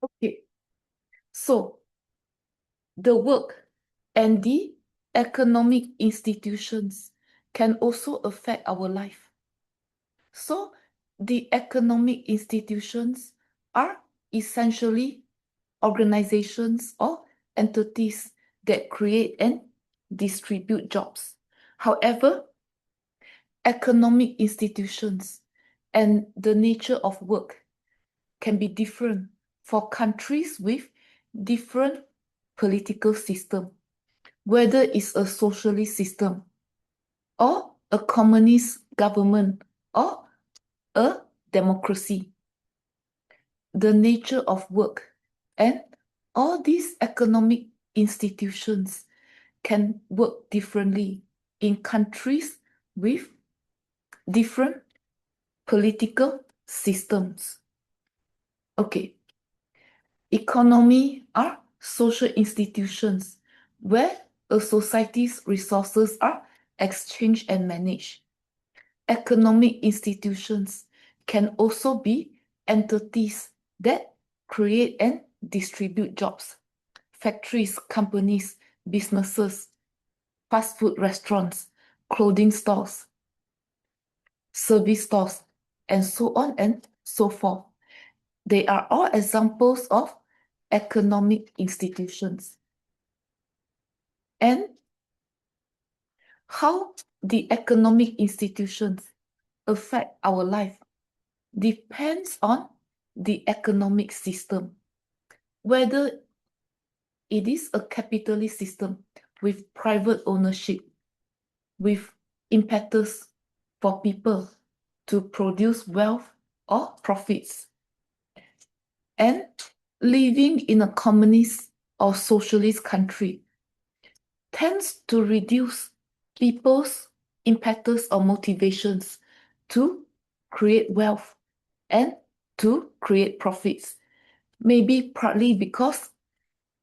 Okay, so the work and the economic institutions can also affect our life. So the economic institutions are essentially organizations or entities that create and distribute jobs. However, economic institutions and the nature of work can be different for countries with different political system, whether it's a socialist system or a communist government or a democracy. The nature of work and all these economic institutions can work differently in countries with different political systems. Okay, economy are social institutions where a society's resources are exchanged and managed. Economic institutions can also be entities that create and distribute jobs. Factories, companies, businesses, fast food restaurants, clothing stores, service stores, and so on and so forth. They are all examples of economic institutions. And how the economic institutions affect our life depends on the economic system, whether it is a capitalist system with private ownership, with impetus for people to produce wealth or profits, and living in a communist or socialist country tends to reduce people's impetus or motivations to create wealth and to create profits. Maybe partly because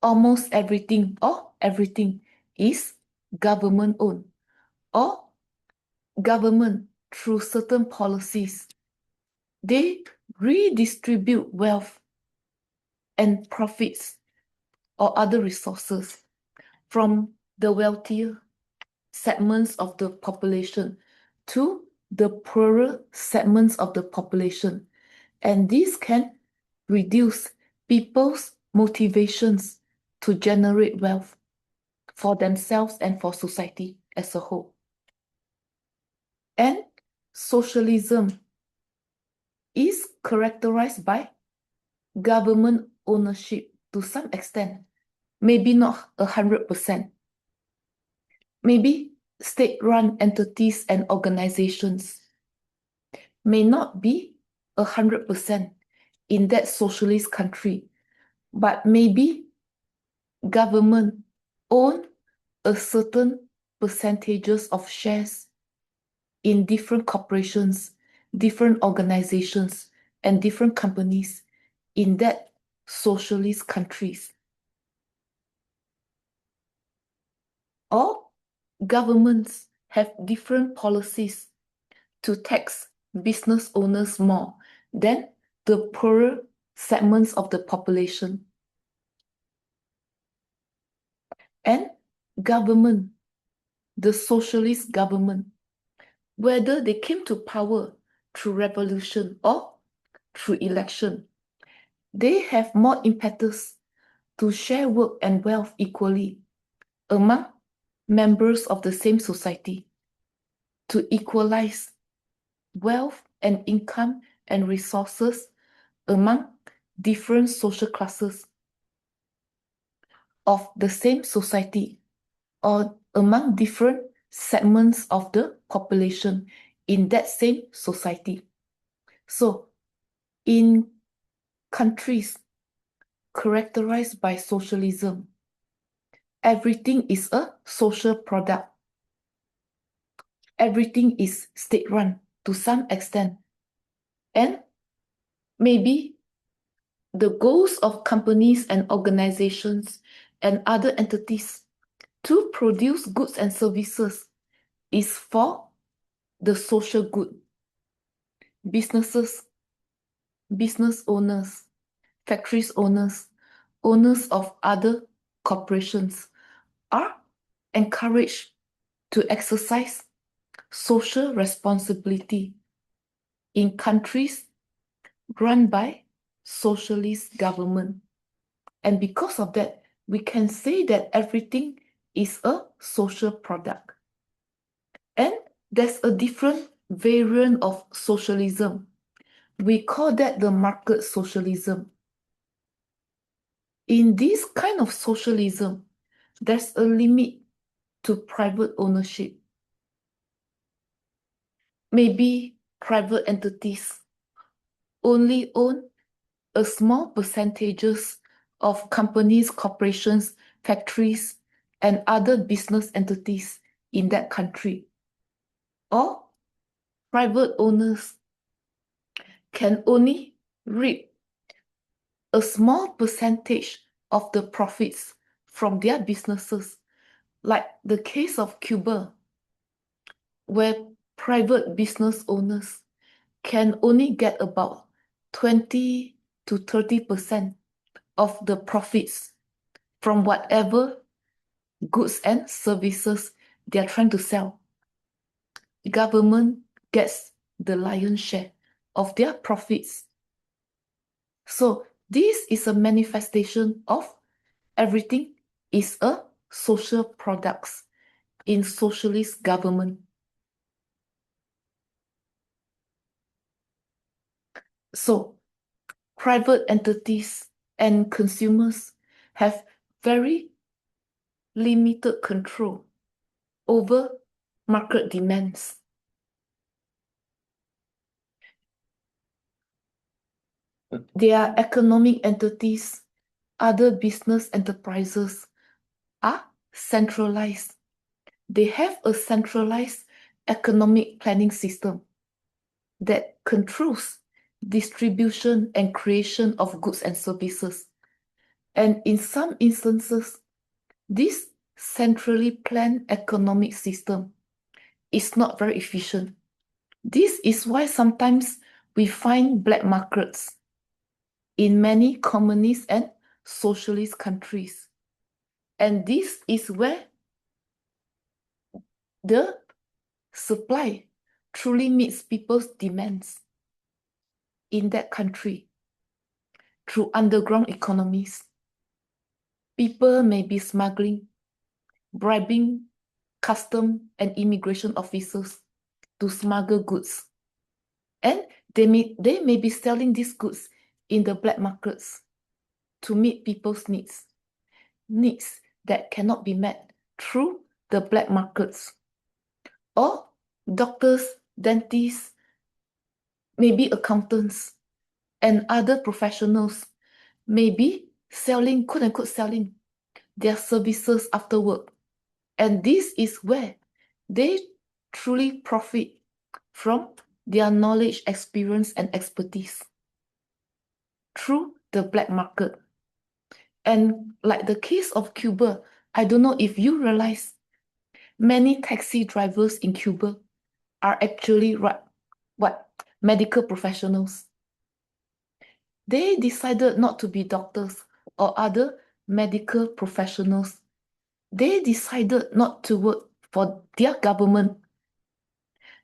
almost everything or everything is government owned or government through certain policies. They redistribute wealth and profits or other resources from the wealthier segments of the population to the poorer segments of the population. And this can reduce people's motivations to generate wealth for themselves and for society as a whole. And socialism is characterized by government ownership to some extent, maybe not 100%. Maybe state-run entities and organizations may not be 100% in that socialist country, but maybe government own a certain percentages of shares in different corporations, different organizations, and different companies in that socialist countries. Or governments have different policies to tax business owners more than the poorer segments of the population. And government, the socialist government, whether they came to power through revolution or through election, they have more impetus to share work and wealth equally among members of the same society, to equalize wealth and income and resources among different social classes of the same society or among different segments of the population in that same society. So, in countries characterized by socialism, everything is a social product. Everything is state-run to some extent. And maybe the goals of companies and organizations and other entities to produce goods and services is for the social good. Businesses, business owners factories owners, owners of other corporations are encouraged to exercise social responsibility in countries run by socialist government. And because of that, we can say that everything is a social product. And there's a different variant of socialism. We call that the market socialism. In this kind of socialism, there's a limit to private ownership. Maybe private entities only own a small percentages of companies, corporations, factories, and other business entities in that country. Or private owners can only reap a small percentage of the profits from their businesses, like the case of Cuba, where private business owners can only get about 20 to 30% of the profits from whatever goods and services they are trying to sell. The government gets the lion's share of their profits. So this is a manifestation of everything is a social products in socialist government. So private entities and consumers have very limited control over market demands. Their economic entities, other business enterprises are centralized. They have a centralized economic planning system that controls distribution and creation of goods and services. And in some instances, this centrally planned economic system is not very efficient. This is why sometimes we find black markets in many communist and socialist countries. And this is where the supply truly meets people's demands in that country through underground economies. People may be smuggling, bribing custom and immigration officers to smuggle goods. And they may be selling these goods in the black markets to meet people's needs that cannot be met through the black markets. Or doctors, dentists, maybe accountants, and other professionals may be selling, quote unquote, selling their services after work. And this is where they truly profit from their knowledge, experience, and expertise through the black market. And like the case of Cuba, I don't know if you realize many taxi drivers in Cuba are actually medical professionals. They decided not to be doctors or other medical professionals. They decided not to work for their government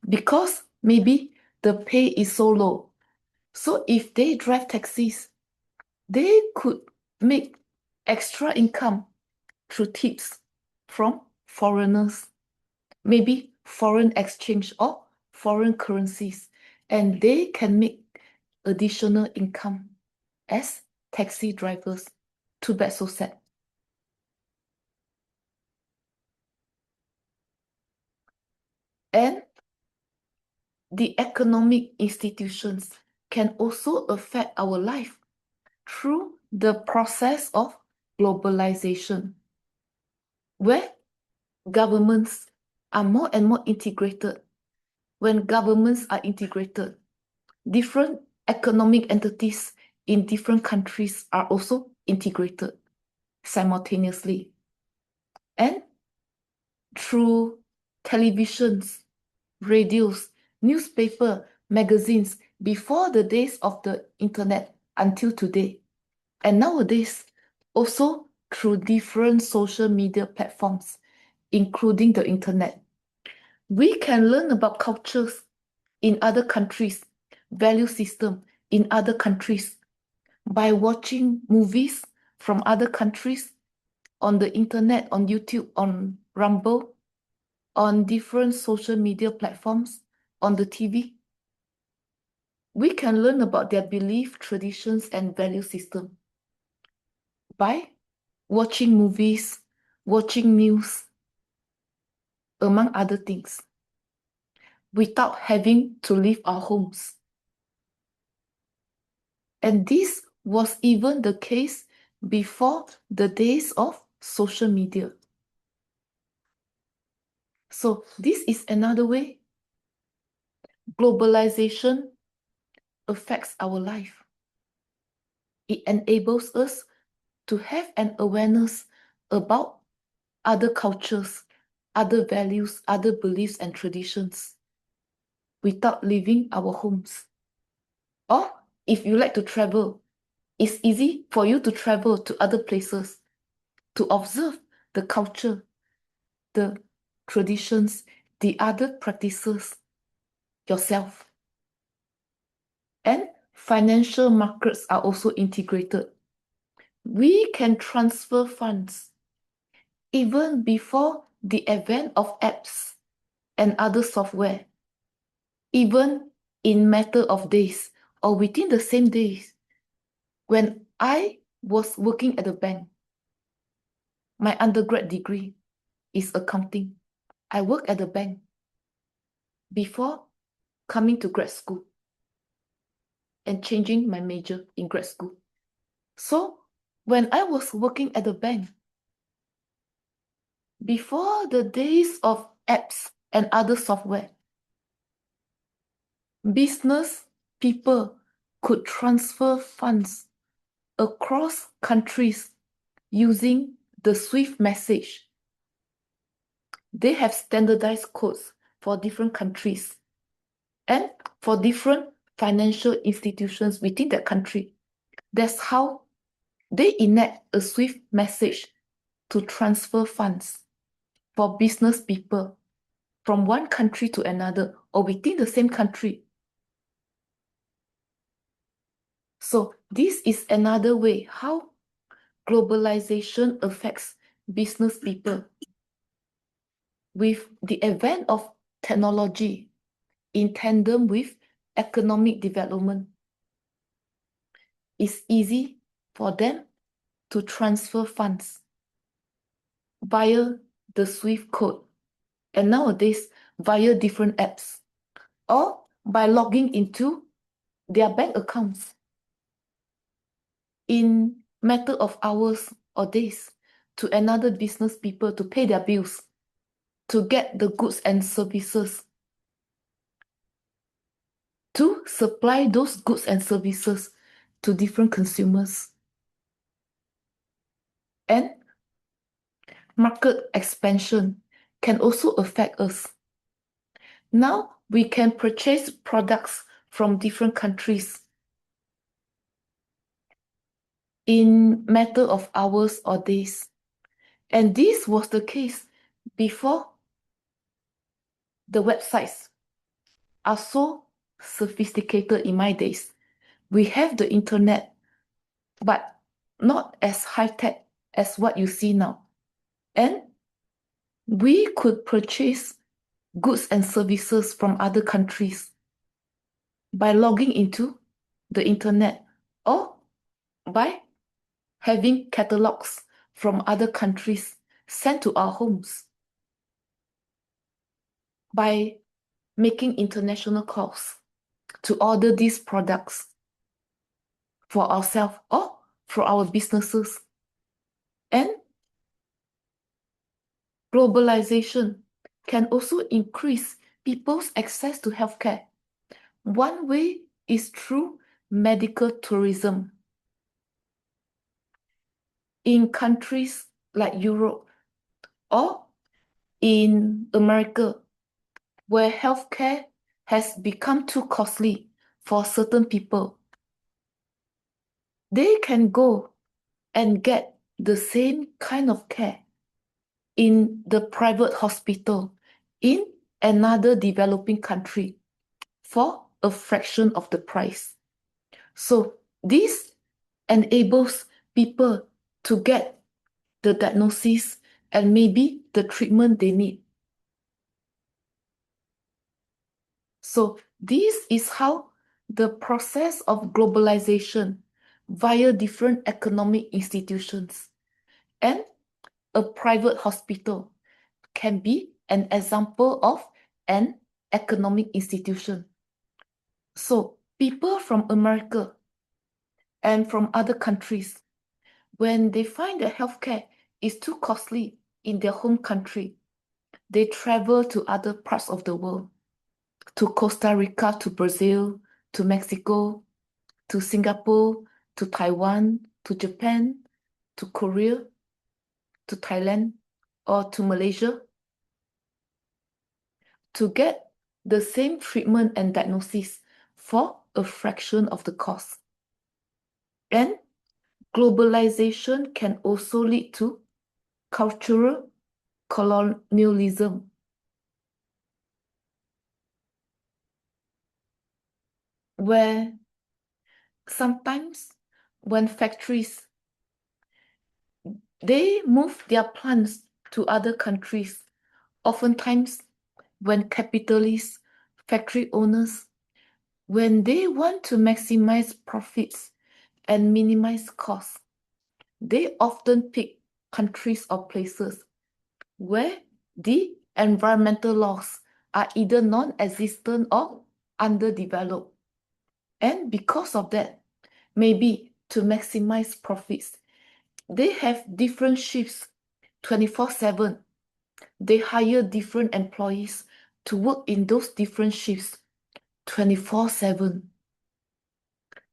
because maybe the pay is so low. So if they drive taxis, they could make extra income through tips from foreigners, maybe foreign exchange or foreign currencies, and they can make additional income as taxi drivers. Too bad, so sad. And the economic institutions can also affect our life through the process of globalization, where governments are more and more integrated. When governments are integrated, different economic entities in different countries are also integrated simultaneously. And through televisions, radios, newspaper, magazines, before the days of the internet until today, And nowadays, also through different social media platforms, including the internet, we can learn about cultures in other countries, value system in other countries by watching movies from other countries on the internet, on YouTube, on Rumble, on different social media platforms, on the TV. We can learn about their belief, traditions, and value system by watching movies, watching news, among other things, without having to leave our homes. And this was even the case before the days of social media. So this is another way globalization affects our life. It enables us to have an awareness about other cultures, other values, other beliefs and traditions without leaving our homes. Or if you like to travel, it's easy for you to travel to other places to observe the culture, the traditions, the other practices yourself. And financial markets are also integrated. We can transfer funds even before the advent of apps and other software, even in matter of days or within the same days. When I was working at the bank, my undergrad degree is accounting. I worked at the bank before coming to grad school and changing my major in grad school. So when I was working at the bank, before the days of apps and other software, business people could transfer funds across countries using the SWIFT message. They have standardized codes for different countries and for different financial institutions within that country. That's how they enact a SWIFT message to transfer funds for business people from one country to another or within the same country. So this is another way how globalization affects business people. With the advent of technology in tandem with economic development, it's easy for them to transfer funds via the SWIFT code, and nowadays via different apps, or by logging into their bank accounts in matter of hours or days to another business people to pay their bills, to get the goods and services, to supply those goods and services to different consumers. And market expansion can also affect us. Now we can purchase products from different countries in matter of hours or days. And this was the case before the websites are so sophisticated in my days. We have the internet, but not as high-tech as what you see now. And we could purchase goods and services from other countries by logging into the internet or by having catalogs from other countries sent to our homes, by making international calls to order these products for ourselves or for our businesses. And globalization can also increase people's access to healthcare. One way is through medical tourism. In countries like Europe or in America, where healthcare has become too costly for certain people, they can go and get the same kind of care in the private hospital in another developing country for a fraction of the price. So this enables people to get the diagnosis and maybe the treatment they need. So this is how the process of globalization via different economic institutions and a private hospital can be an example of an economic institution. So people from America and from other countries, when they find that healthcare is too costly in their home country, they travel to other parts of the world, to Costa Rica, to Brazil, to Mexico, to Singapore, to Taiwan, to Japan, to Korea, to Thailand, or to Malaysia to get the same treatment and diagnosis for a fraction of the cost. And globalization can also lead to cultural colonialism, where sometimes when factories they move their plants to other countries, oftentimes when capitalists, factory owners, when they want to maximize profits and minimize costs, they often pick countries or places where the environmental laws are either non-existent or underdeveloped. And because of that, maybe to maximize profits, they have different shifts 24/7. They hire different employees to work in those different shifts 24/7.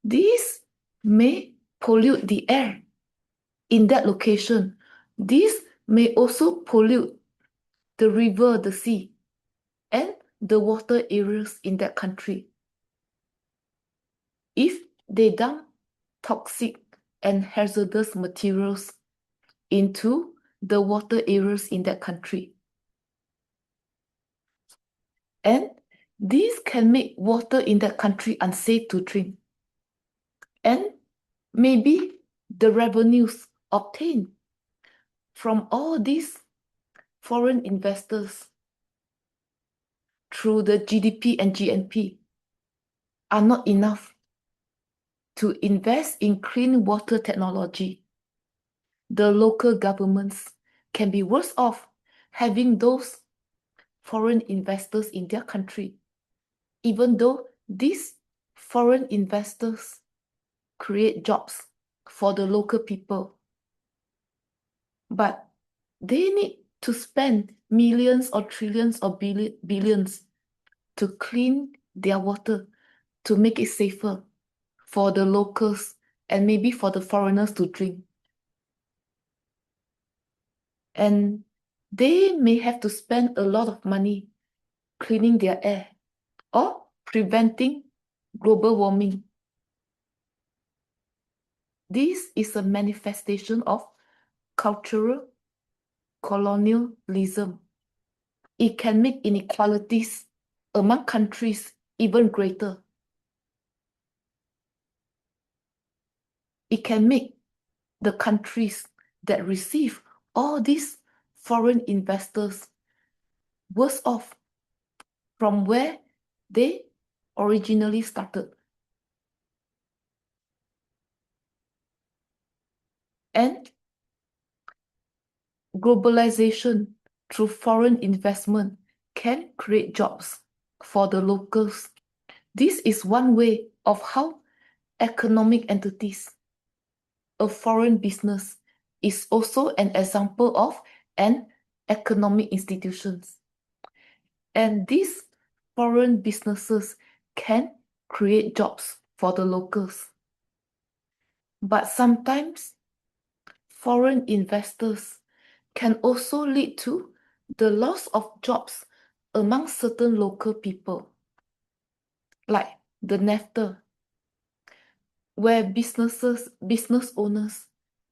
These may pollute the air in that location. This may also pollute the river, the sea, and the water areas in that country. If they dump toxic and hazardous materials into the water areas in that country. And this can make water in that country unsafe to drink. And maybe the revenues obtained from all these foreign investors through the GDP and GNP are not enough to invest in clean water technology. The local governments can be worse off having those foreign investors in their country, even though these foreign investors create jobs for the local people. But they need to spend millions or trillions or billions to clean their water, to make it safer for the locals and maybe for the foreigners to drink. And they may have to spend a lot of money cleaning their air or preventing global warming. This is a manifestation of cultural colonialism. It can make inequalities among countries even greater. It can make the countries that receive all these foreign investors worse off from where they originally started. And globalization through foreign investment can create jobs for the locals. This is one way of how economic entities, a foreign business, is also an example of an economic institutions. And these foreign businesses can create jobs for the locals. But sometimes foreign investors can also lead to the loss of jobs among certain local people, like the NAFTA, where business owners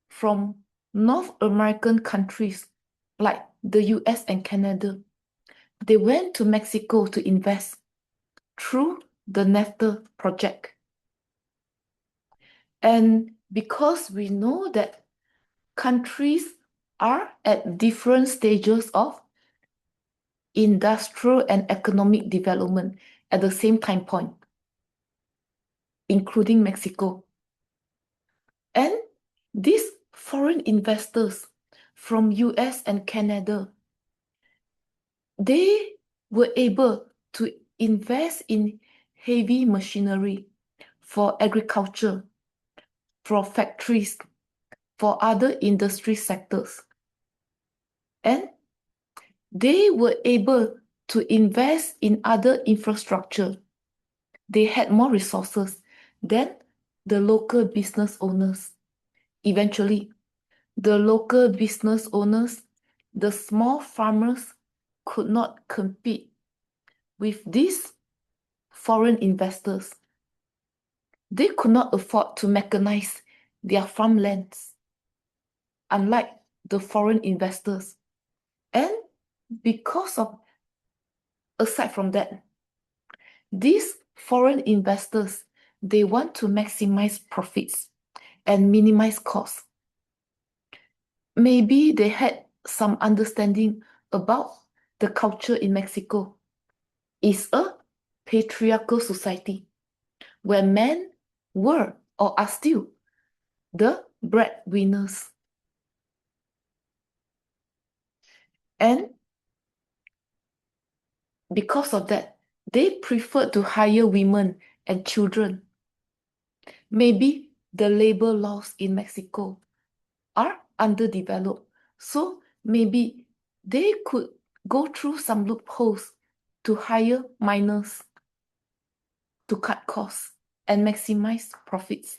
from North American countries like the US and Canada. They went to Mexico to invest through the NAFTA project. And because we know that countries are at different stages of industrial and economic development at the same time point, including Mexico. And these foreign investors from US and Canada, they were able to invest in heavy machinery for agriculture, for factories, for other industry sectors. And they were able to invest in other infrastructure. They had more resources than the local business owners. Eventually, the local business owners, the small farmers, could not compete with these foreign investors. They could not afford to mechanize their farmlands, unlike the foreign investors. And because of, aside from that, these foreign investors, they want to maximize profits and minimize costs. Maybe they had some understanding about the culture in Mexico. It's a patriarchal society where men were or are still the breadwinners. And because of that, they prefer to hire women and children. Maybe the labor laws in Mexico are underdeveloped. So maybe they could go through some loopholes to hire minors to cut costs and maximize profits.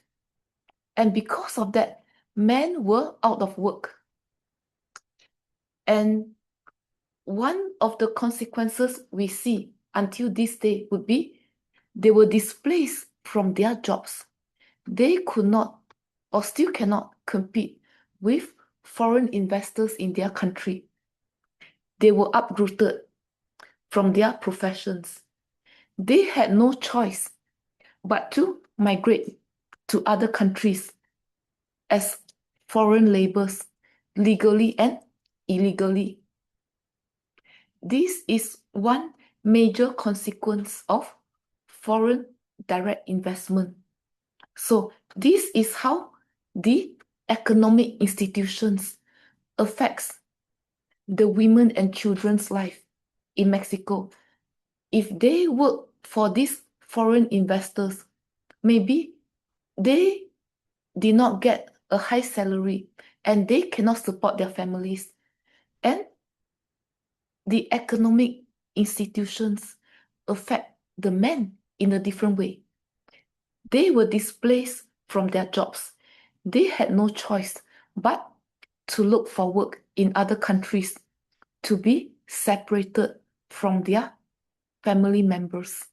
And because of that, men were out of work. And one of the consequences we see until this day would be they were displaced from their jobs. They could not or still cannot compete with foreign investors in their country. They were uprooted from their professions. They had no choice but to migrate to other countries as foreign laborers, legally and illegally. This is one major consequence of foreign direct investment. So this is how the economic institutions affects the women and children's life in Mexico. If they work for these foreign investors, maybe they did not get a high salary and they cannot support their families. And the economic institutions affect the men in a different way. They were displaced from their jobs. They had no choice but to look for work in other countries to be separated from their family members,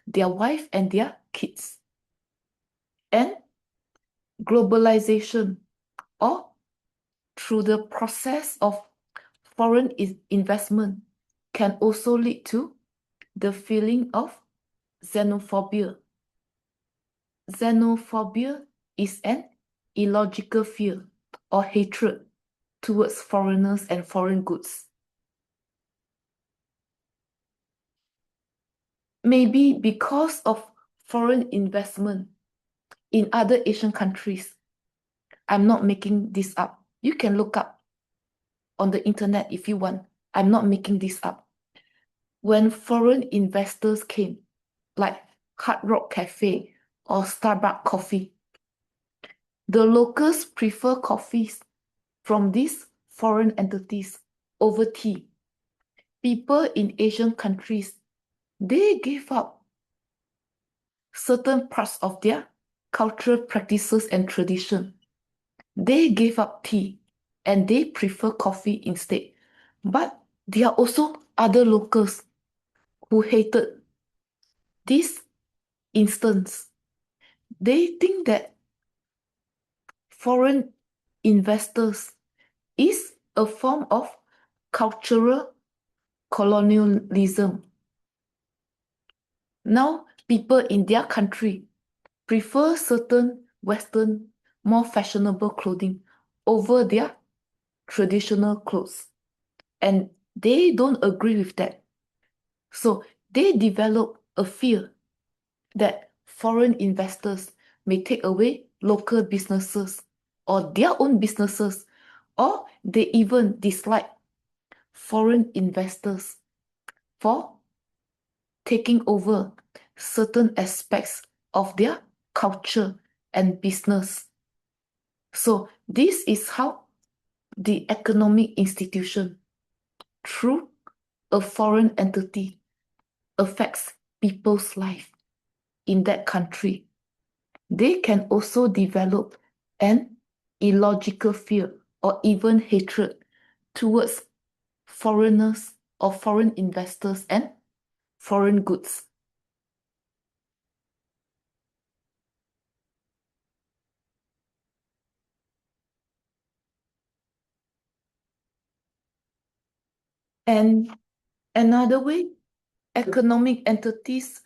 their wife and their kids. And globalization, or through the process of foreign investment, can also lead to the feeling of xenophobia. Xenophobia is an illogical fear or hatred towards foreigners and foreign goods. Maybe because of foreign investment in other Asian countries. I'm not making this up. You can look up on the internet if you want. I'm not making this up. When foreign investors came, like Hard Rock Cafe or Starbucks Coffee, the locals prefer coffees from these foreign entities over tea. People in Asian countries, they gave up certain parts of their cultural practices and tradition. They gave up tea and they prefer coffee instead. But there are also other locals who hated this instance. They think that foreign investors is a form of cultural colonialism. Now, people in their country prefer certain Western, more fashionable clothing over their traditional clothes. And they don't agree with that. So they develop a fear that foreign investors may take away local businesses or their own businesses, or they even dislike foreign investors for taking over certain aspects of their culture and business. So this is how the economic institution, through a foreign entity, affects people's life in that country. They can also develop an illogical fear or even hatred towards foreigners or foreign investors and foreign goods. And another way economic entities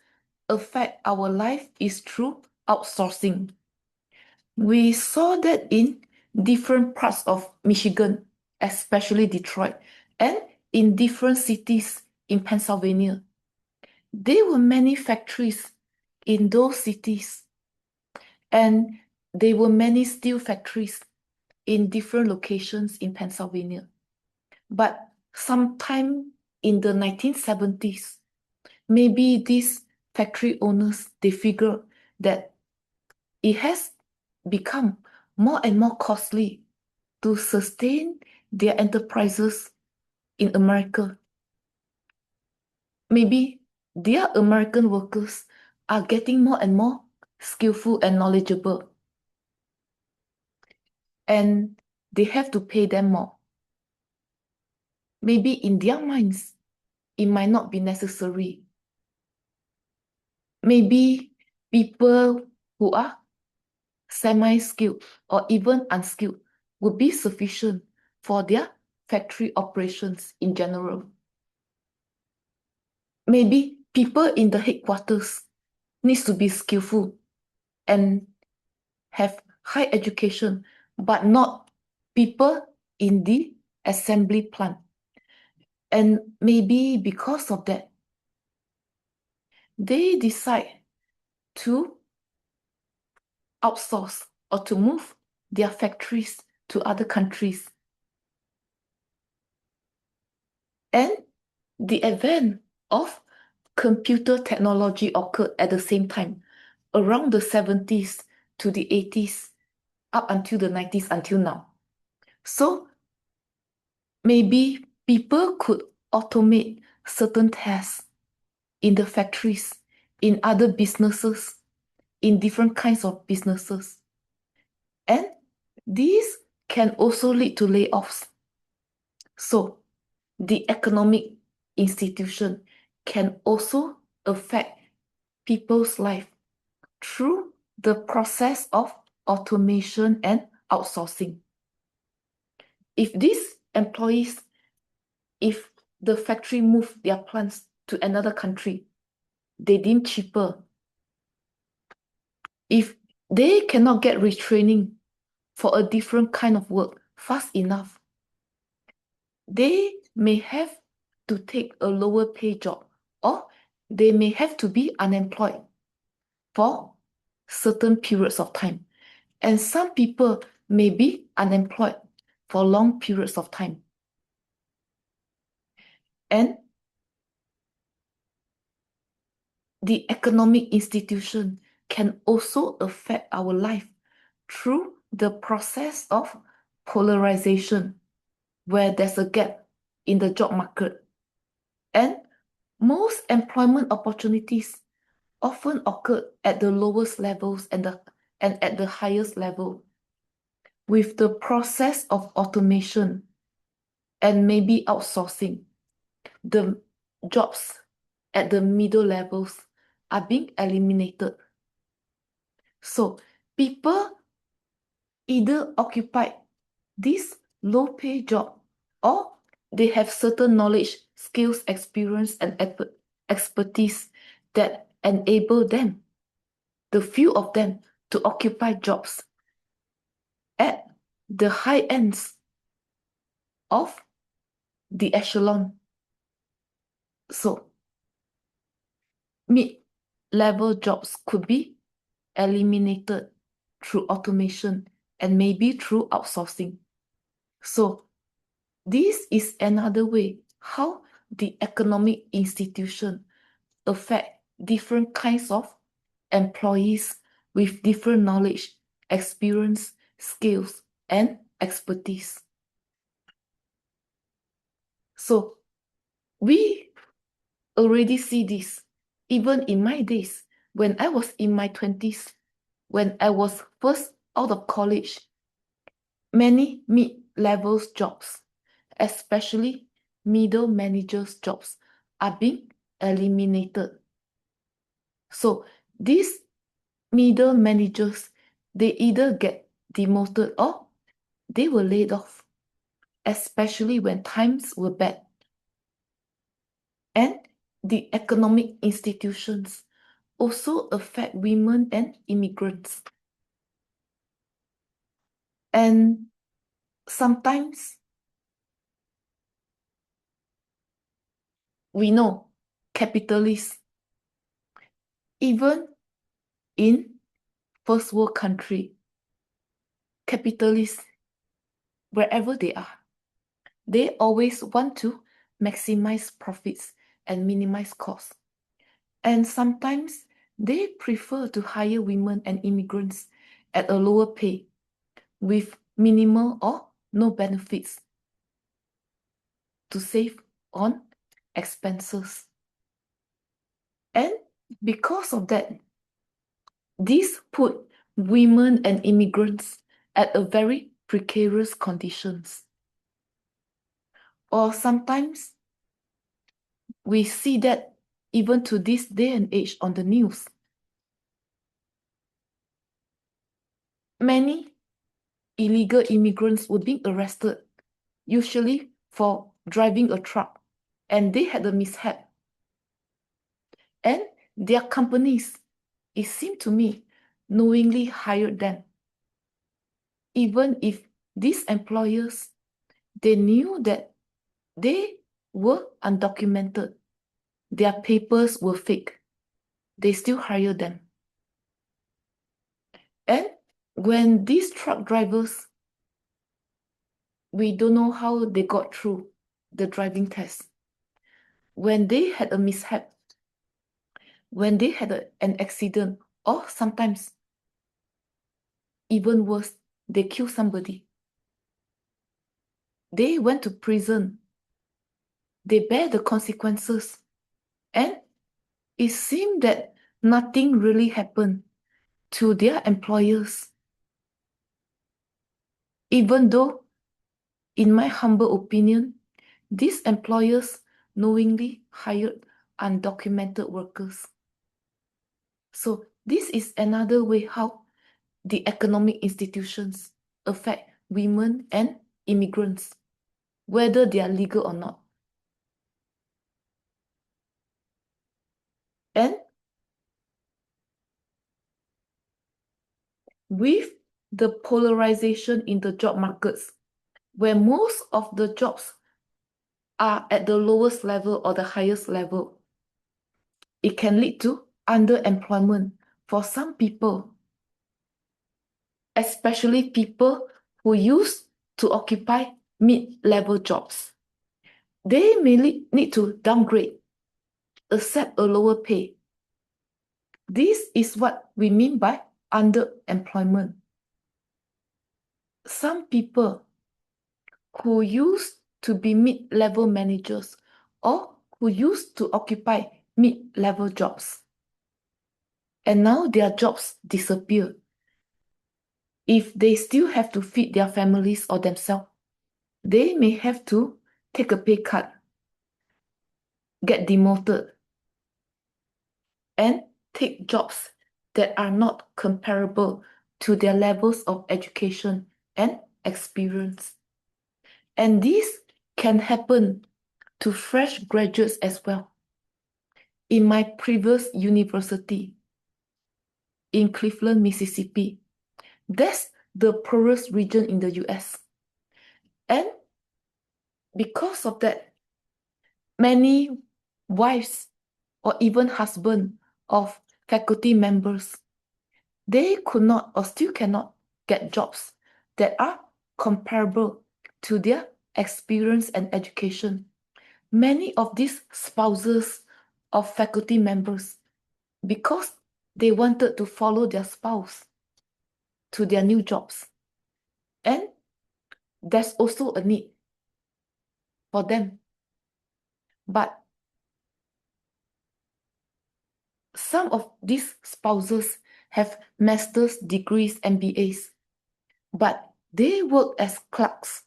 affect our life is through outsourcing. We saw that in different parts of Michigan, especially Detroit, and in different cities in Pennsylvania. There were many factories in those cities, and there were many steel factories in different locations in Pennsylvania. But sometime in the 1970s, maybe these factory owners, they figure that it has become more and more costly to sustain their enterprises in America. Maybe their American workers are getting more and more skillful and knowledgeable, and they have to pay them more. Maybe in their minds, it might not be necessary. Maybe people who are semi-skilled or even unskilled would be sufficient for their factory operations in general. Maybe people in the headquarters needs to be skillful and have high education, but not people in the assembly plant. And maybe because of that, they decide to outsource or to move their factories to other countries. And the advent of computer technology occurred at the same time, around the 70s to the 80s, up until the 90s, until now. So maybe people could automate certain tasks in the factories, in other businesses, in different kinds of businesses. And these can also lead to layoffs. So the economic institution can also affect people's life through the process of automation and outsourcing. If these employees, if the factory move their plants to another country, they deem cheaper. If they cannot get retraining for a different kind of work fast enough, they may have to take a lower pay job, or they may have to be unemployed for certain periods of time. And some people may be unemployed for long periods of time. And the economic institution can also affect our life through the process of polarization, where there's a gap in the job market. And most employment opportunities often occur at the lowest levels and at the highest level. With the process of automation and maybe outsourcing, the jobs at the middle levels are being eliminated. So people either occupy this low pay job, or they have certain knowledge, skills, experience, and expertise that enable them, the few of them, to occupy jobs at the high ends of the echelon. So, mid-level jobs could be eliminated through automation and maybe through outsourcing. So, this is another way how the economic institution affect different kinds of employees with different knowledge, experience, skills, and expertise. So we already see this even in my days when I was in my 20s, when I was first out of college. Many mid-level jobs, especially middle managers' jobs, are being eliminated. So these middle managers, they either get demoted or they were laid off, especially when times were bad. And the economic institutions also affect women and immigrants. And sometimes we know capitalists, even in first world country, capitalists, wherever they are, they always want to maximize profits and minimize costs. And sometimes they prefer to hire women and immigrants at a lower pay with minimal or no benefits to save on expenses. And because of that, this put women and immigrants at a very precarious conditions. Or sometimes we see that even to this day and age on the news. Many illegal immigrants were being arrested, usually for driving a truck, and they had a mishap. And their companies, it seemed to me, knowingly hired them. Even if these employers, they knew that they were undocumented, their papers were fake, they still hire them. And when these truck drivers, we don't know how they got through the driving test. When they had a mishap, when they had an accident, or sometimes even worse, they kill somebody. They went to prison. They bear the consequences. And it seemed that nothing really happened to their employers. Even though, in my humble opinion, these employers knowingly hired undocumented workers. So this is another way how the economic institutions affect women and immigrants, whether they are legal or not. And with the polarization in the job markets, where most of the jobs are at the lowest level or the highest level, it can lead to underemployment for some people, especially people who used to occupy mid-level jobs. They may need to downgrade, accept a lower pay. This is what we mean by underemployment. Some people who used to be mid-level managers or who used to occupy mid-level jobs, and now their jobs disappear. If they still have to feed their families or themselves, they may have to take a pay cut, get demoted, and take jobs that are not comparable to their levels of education and experience. And this can happen to fresh graduates as well. In my previous university in Cleveland, Mississippi, that's the poorest region in the US. And because of that, many wives or even husbands of faculty members, they could not or still cannot get jobs that are comparable to their experience and education. Many of these spouses of faculty members, because they wanted to follow their spouse to their new jobs. And there's also a need for them. But some of these spouses have master's degrees, MBAs, but they work as clerks,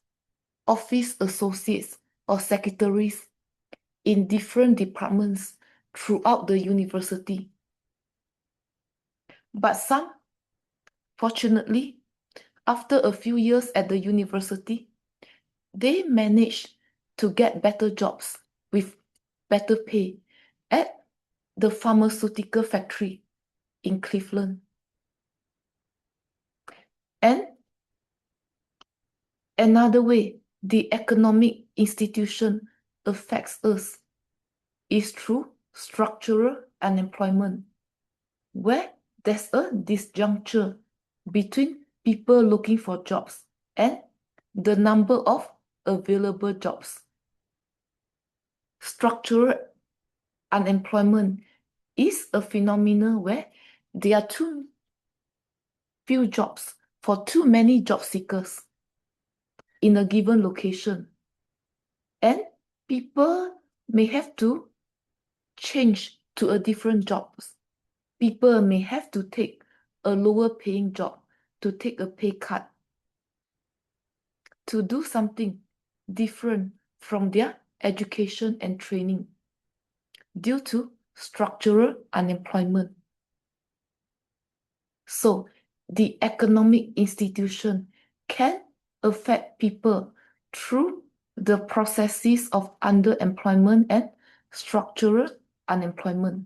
office associates, or secretaries in different departments throughout the university. But some, fortunately, after a few years at the university, they managed to get better jobs with better pay at the pharmaceutical factory in Cleveland. And another way the economic institution affects us is through structural unemployment, where there's a disjuncture between people looking for jobs and the number of available jobs. Structural unemployment is a phenomenon where there are too few jobs for too many job seekers in a given location. And people may have to change to a different jobs. People may have to take a lower paying job, to take a pay cut, to do something different from their education and training due to structural unemployment. So the economic institution can affect people through the processes of underemployment and structural unemployment.